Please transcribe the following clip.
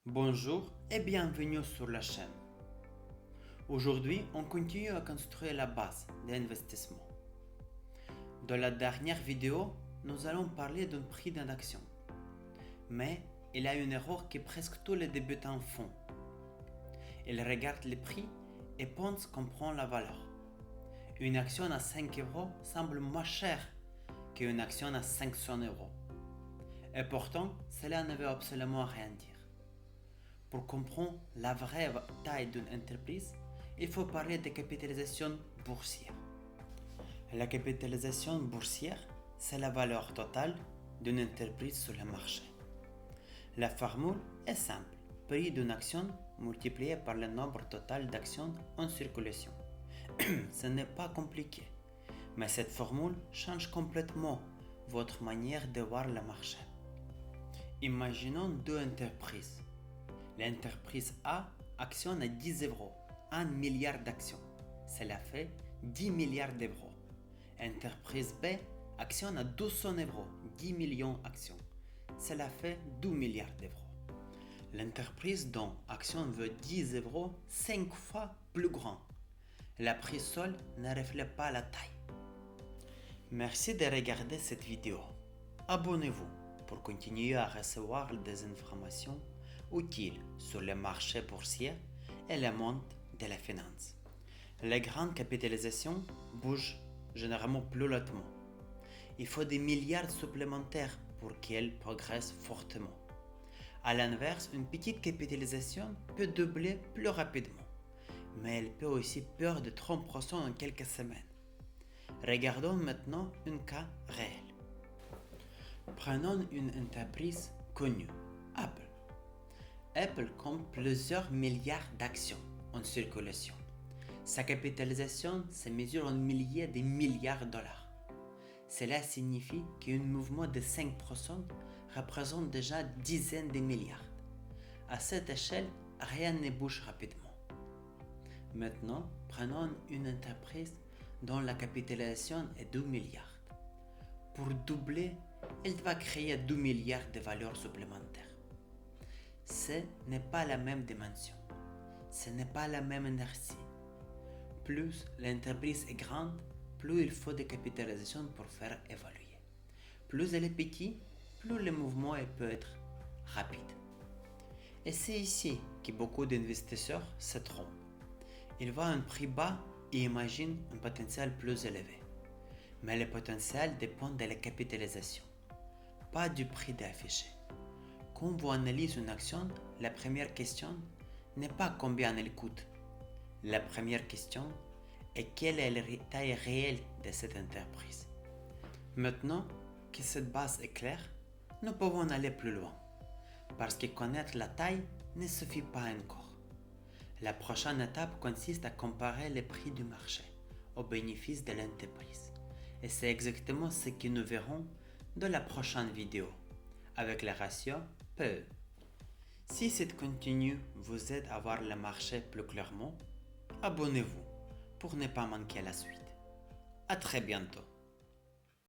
Bonjour et bienvenue sur la chaîne. Aujourd'hui, on continue à construire la base d'investissement. Dans la dernière vidéo, nous allons parler d'un prix d'une action. Mais il y a une erreur que presque tous les débutants font. Ils regardent le prix et pensent comprendre la valeur. Une action à 5 euros semble moins chère qu'une action à 500 euros. Et pourtant, cela ne veut absolument rien dire. Pour comprendre la vraie taille d'une entreprise, il faut parler de capitalisation boursière. La capitalisation boursière, c'est la valeur totale d'une entreprise sur le marché. La formule est simple, prix d'une action multiplié par le nombre total d'actions en circulation. Ce n'est pas compliqué, mais cette formule change complètement votre manière de voir le marché. Imaginons deux entreprises. L'entreprise A actionne à 10 euros, 1 milliard d'actions. Cela fait 10 milliards d'euros. Entreprise B actionne à 200 euros, 10 millions d'actions. Cela fait 12 milliards d'euros. L'entreprise dont action veut 10 euros, 5 fois plus grand. Le prix seul ne reflète pas la taille. Merci de regarder cette vidéo. Abonnez-vous pour continuer à recevoir des informations utiles sur les marchés boursiers et le monde de la finance. Les grandes capitalisations bougent généralement plus lentement. Il faut des milliards supplémentaires pour qu'elles progressent fortement. À l'inverse, une petite capitalisation peut doubler plus rapidement, mais elle peut aussi perdre de 30% en quelques semaines. Regardons maintenant un cas réel. Prenons une entreprise connue, Apple. Apple compte plusieurs milliards d'actions en circulation. Sa capitalisation se mesure en milliers de milliards de dollars. Cela signifie qu'un mouvement de 5% représente déjà dizaines de milliards. À cette échelle, rien ne bouge rapidement. Maintenant, prenons une entreprise dont la capitalisation est 2 milliards. Pour doubler, elle va créer 2 milliards de valeurs supplémentaires. Ce n'est pas la même dimension. Ce n'est pas la même inertie. Plus l'entreprise est grande, plus il faut de capitalisation pour faire évoluer. Plus elle est petite, plus le mouvement peut être rapide. Et c'est ici que beaucoup d'investisseurs se trompent. Ils voient un prix bas et imaginent un potentiel plus élevé. Mais le potentiel dépend de la capitalisation, pas du prix affiché. Quand vous analysez une action, la première question n'est pas combien elle coûte. La première question est quelle est la taille réelle de cette entreprise. Maintenant que cette base est claire, nous pouvons aller plus loin. Parce que connaître la taille ne suffit pas encore. La prochaine étape consiste à comparer les prix du marché au bénéfice de l'entreprise. Et c'est exactement ce que nous verrons dans la prochaine vidéo, avec le ratio PE. Si cette contenu vous aide à voir le marché plus clairement, abonnez-vous pour ne pas manquer la suite. À très bientôt.